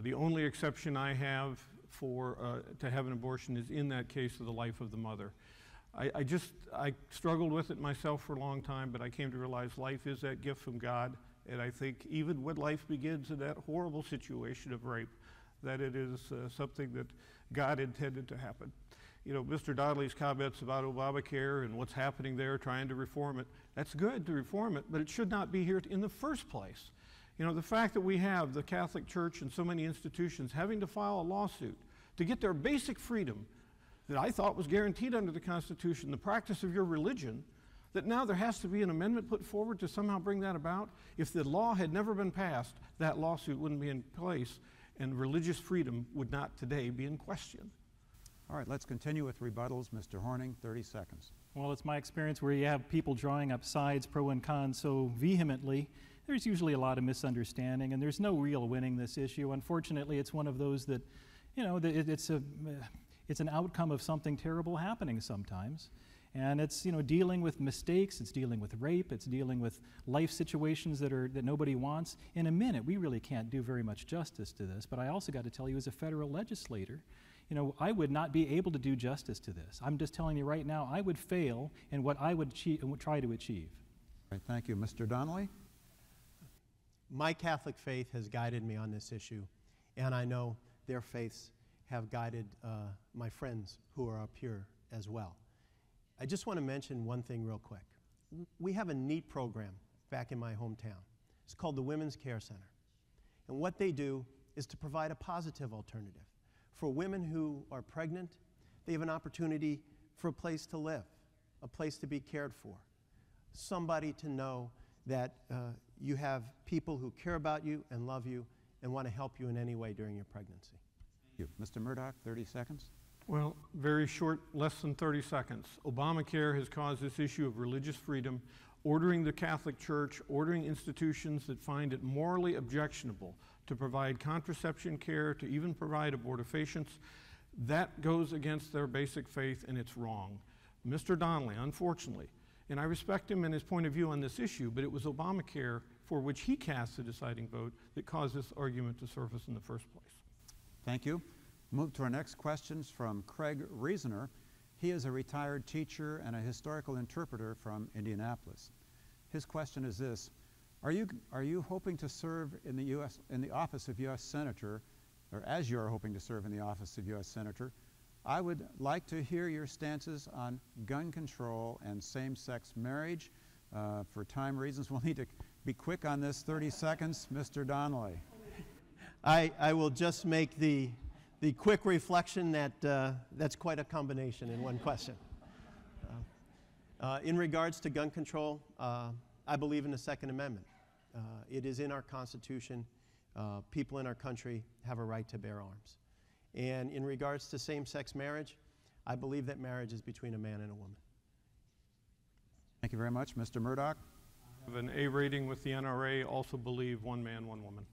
The only exception I have to have an abortion is in that case of the life of the mother. I struggled with it myself for a long time, but I came to realize life is that gift from God, and I think even when life begins in that horrible situation of rape, that it is something that God intended to happen. You know, Mr. Donnelly's comments about Obamacare and what's happening there, trying to reform it, that's good to reform it, but it should not be here in the first place. You know, the fact that we have the Catholic Church and so many institutions having to file a lawsuit to get their basic freedom that I thought was guaranteed under the Constitution, the practice of your religion, that now there has to be an amendment put forward to somehow bring that about. If the law had never been passed, that lawsuit wouldn't be in place, and religious freedom would not today be in question. All right, let's continue with rebuttals. Mr. Horning, 30 seconds. Well, it's my experience where you have people drawing up sides, pro and con, so vehemently, there's usually a lot of misunderstanding, and there's no real winning this issue. Unfortunately, it's one of those that, you know, it's an outcome of something terrible happening sometimes. And it's, you know, dealing with mistakes, it's dealing with rape, it's dealing with life situations that nobody wants. In a minute, we really can't do very much justice to this, but I also got to tell you, as a federal legislator, you know, I would not be able to do justice to this. I'm just telling you right now, I would fail in what I would try to achieve. All right, thank you. Mr. Donnelly? My Catholic faith has guided me on this issue, and I know their faiths have guided my friends who are up here as well. I just want to mention one thing real quick. We have a neat program back in my hometown. It's called the Women's Care Center. And what they do is to provide a positive alternative. For women who are pregnant, they have an opportunity for a place to live, a place to be cared for, somebody to know that you have people who care about you and love you and want to help you in any way during your pregnancy. Thank you. Mr. Mourdock, 30 seconds. Well, very short, less than 30 seconds. Obamacare has caused this issue of religious freedom, ordering the Catholic Church, ordering institutions that find it morally objectionable to provide contraception care, to even provide abortifacients. That goes against their basic faith, and it's wrong. Mr. Donnelly, unfortunately, and I respect him and his point of view on this issue, but it was Obamacare for which he cast the deciding vote that caused this argument to surface in the first place. Thank you. Move to our next questions from Craig Reasoner. He is a retired teacher and a historical interpreter from Indianapolis. His question is this: Are you hoping to serve in the office of U.S. Senator, or as you are hoping to serve in the office of U.S. Senator? I would like to hear your stances on gun control and same-sex marriage. For time reasons, we'll need to be quick on this. 30 seconds, Mr. Donnelly. I will just make the quick reflection that that's quite a combination in one question. In regards to gun control, I believe in the Second Amendment. It is in our Constitution. People in our country have a right to bear arms. And in regards to same-sex marriage, I believe that marriage is between a man and a woman. Thank you very much. Mr. Mourdock? I have an A rating with the NRA, also believe one man, one woman.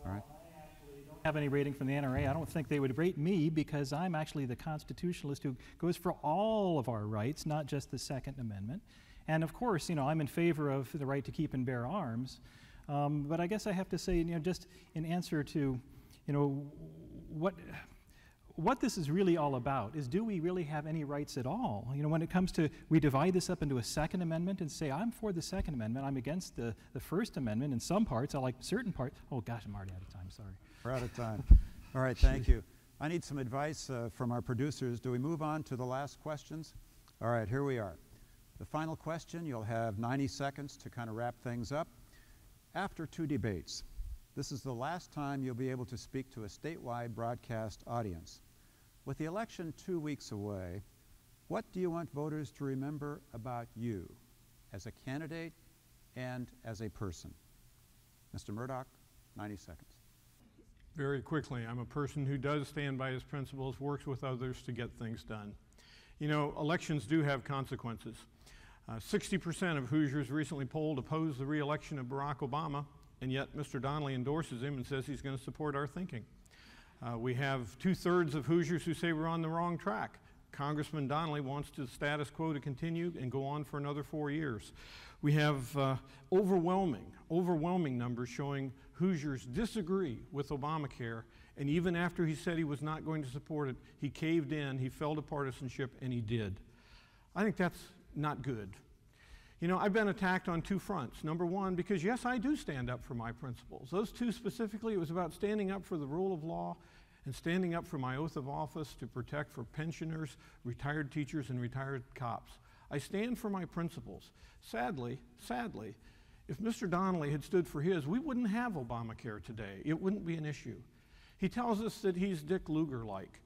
All right. I actually don't have any rating from the NRA. I don't think they would rate me because I'm actually the constitutionalist who goes for all of our rights, not just the Second Amendment. And of course, I'm in favor of the right to keep and bear arms. But I guess I have to say, just in answer to, what this is really all about is, do we really have any rights at all? When it comes to, we divide this up into a Second Amendment and say, I'm for the Second Amendment, I'm against the First Amendment in some parts, I like certain parts. Oh gosh, I'm already out of time, sorry. We're out of time. All right, thank you. I need some advice from our producers. Do we move on to the last questions? All right, here we are. The final question, you'll have 90 seconds to kind of wrap things up. After 2 debates, this is the last time you'll be able to speak to a statewide broadcast audience. With the election 2 weeks away, what do you want voters to remember about you as a candidate and as a person? Mr. Mourdock, 90 seconds. Very quickly, I'm a person who does stand by his principles, works with others to get things done. Elections do have consequences. 60% of Hoosiers recently polled oppose the re-election of Barack Obama, and yet Mr. Donnelly endorses him and says he's going to support our thinking. We have 2/3 of Hoosiers who say we're on the wrong track. Congressman Donnelly wants the status quo to continue and go on for another 4 years. We have overwhelming numbers showing Hoosiers disagree with Obamacare, and even after he said he was not going to support it, he caved in, he fell to partisanship, and he did. I think that's not good. I've been attacked on 2 fronts. Number one, because yes, I do stand up for my principles. Those 2 specifically, it was about standing up for the rule of law and standing up for my oath of office to protect for pensioners, retired teachers, and retired cops. I stand for my principles. Sadly, if Mr. Donnelly had stood for his, we wouldn't have Obamacare today. It wouldn't be an issue. He tells us that he's Dick Lugar-like.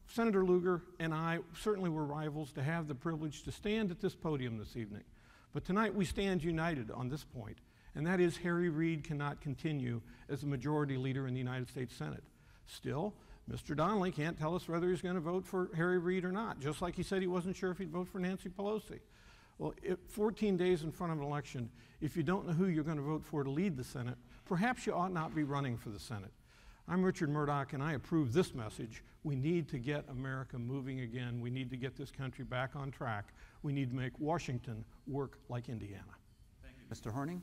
Senator Lugar and I certainly were rivals to have the privilege to stand at this podium this evening. But tonight we stand united on this point, and that is Harry Reid cannot continue as the majority leader in the United States Senate. Still, Mr. Donnelly can't tell us whether he's going to vote for Harry Reid or not, just like he said he wasn't sure if he'd vote for Nancy Pelosi. Well, 14 days in front of an election, if you don't know who you're going to vote for to lead the Senate, perhaps you ought not be running for the Senate. I'm Richard Mourdock, and I approve this message. We need to get America moving again. We need to get this country back on track. We need to make Washington work like Indiana. Thank you. Mr. Horning?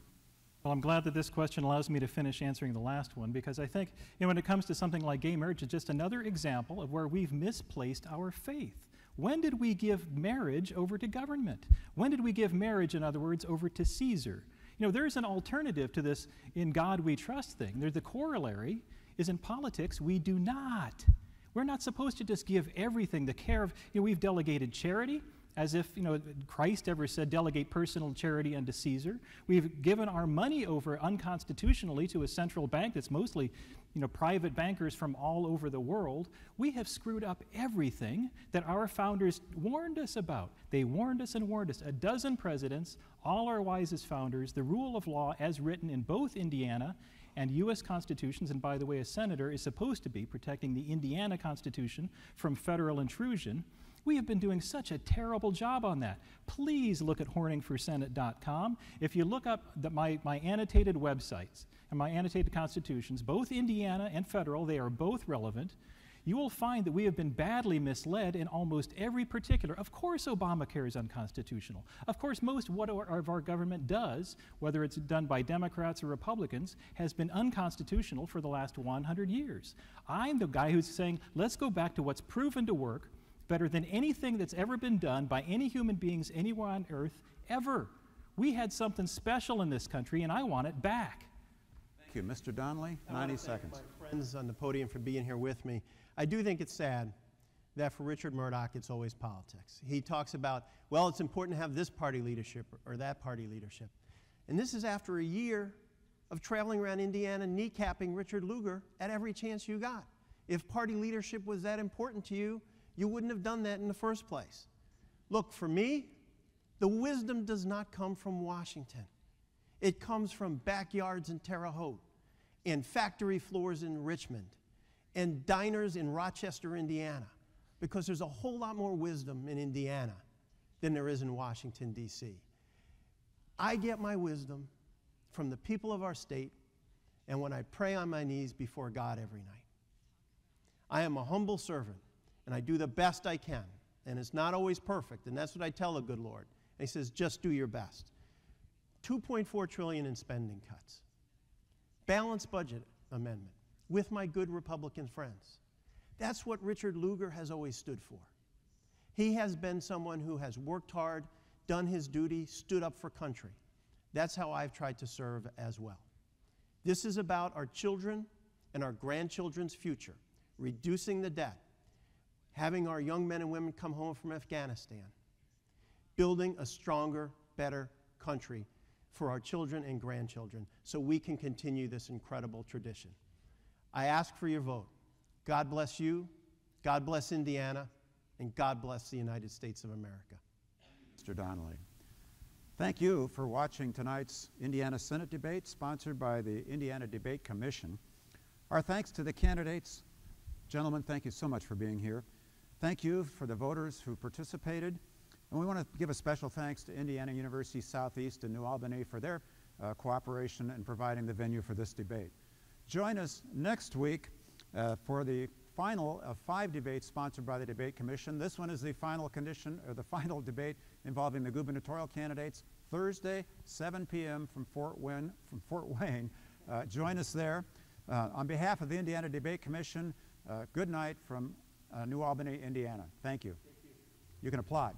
Well, I'm glad that this question allows me to finish answering the last one, because I think, when it comes to something like gay marriage, it's just another example of where we've misplaced our faith. When did we give marriage over to government? When did we give marriage, in other words, over to Caesar? There's an alternative to this in God we trust thing. There's the corollary is in politics, we do not. We're not supposed to just give everything, the care of, we've delegated charity, as if, Christ ever said, delegate personal charity unto Caesar. We've given our money over unconstitutionally to a central bank that's mostly, private bankers from all over the world. We have screwed up everything that our founders warned us about. They warned us and warned us. 12 presidents, all our wisest founders, the rule of law as written in both Indiana and U.S. constitutions, and by the way, a senator is supposed to be protecting the Indiana Constitution from federal intrusion. We have been doing such a terrible job on that. Please look at horningforsenate.com. If you look up my annotated websites and my annotated constitutions, both Indiana and federal, they are both relevant. you will find that we have been badly misled in almost every particular. Of course Obamacare is unconstitutional. Of course most of what our government does, whether it's done by Democrats or Republicans, has been unconstitutional for the last 100 years. I'm the guy who's saying, let's go back to what's proven to work better than anything that's ever been done by any human beings anywhere on earth, ever. We had something special in this country, and I want it back. Thank you. Mr. Donnelly, 90 seconds. My friends on the podium for being here with me. I do think it's sad that for Richard Mourdock, it's always politics. He talks about, well, it's important to have this party leadership or that party leadership. And this is after a year of traveling around Indiana kneecapping Richard Lugar at every chance you got. If party leadership was that important to you, you wouldn't have done that in the first place. Look, for me, the wisdom does not come from Washington. It comes from backyards in Terre Haute, and factory floors in Richmond, and diners in Rochester, Indiana, because there's a whole lot more wisdom in Indiana than there is in Washington, D.C. I get my wisdom from the people of our state and when I pray on my knees before God every night. I am a humble servant, and I do the best I can, and it's not always perfect, and that's what I tell the good Lord. And he says, just do your best. $2.4 trillion in spending cuts. Balanced budget amendment with my good Republican friends. That's what Richard Lugar has always stood for. He has been someone who has worked hard, done his duty, stood up for country. That's how I've tried to serve as well. This is about our children and our grandchildren's future, reducing the debt, having our young men and women come home from Afghanistan, building a stronger, better country for our children and grandchildren so we can continue this incredible tradition. I ask for your vote. God bless you, God bless Indiana, and God bless the United States of America. Mr. Donnelly. Thank you for watching tonight's Indiana Senate debate sponsored by the Indiana Debate Commission. Our thanks to the candidates. Gentlemen, thank you so much for being here. Thank you for the voters who participated. And we want to give a special thanks to Indiana University Southeast in New Albany for their cooperation in providing the venue for this debate. Join us next week for the final of 5 debates sponsored by the Debate Commission. This one is the final condition, or the final debate involving the gubernatorial candidates, Thursday, 7 p.m. from Fort Wayne. Join us there. On behalf of the Indiana Debate Commission, good night from New Albany, Indiana. Thank you. You can applaud.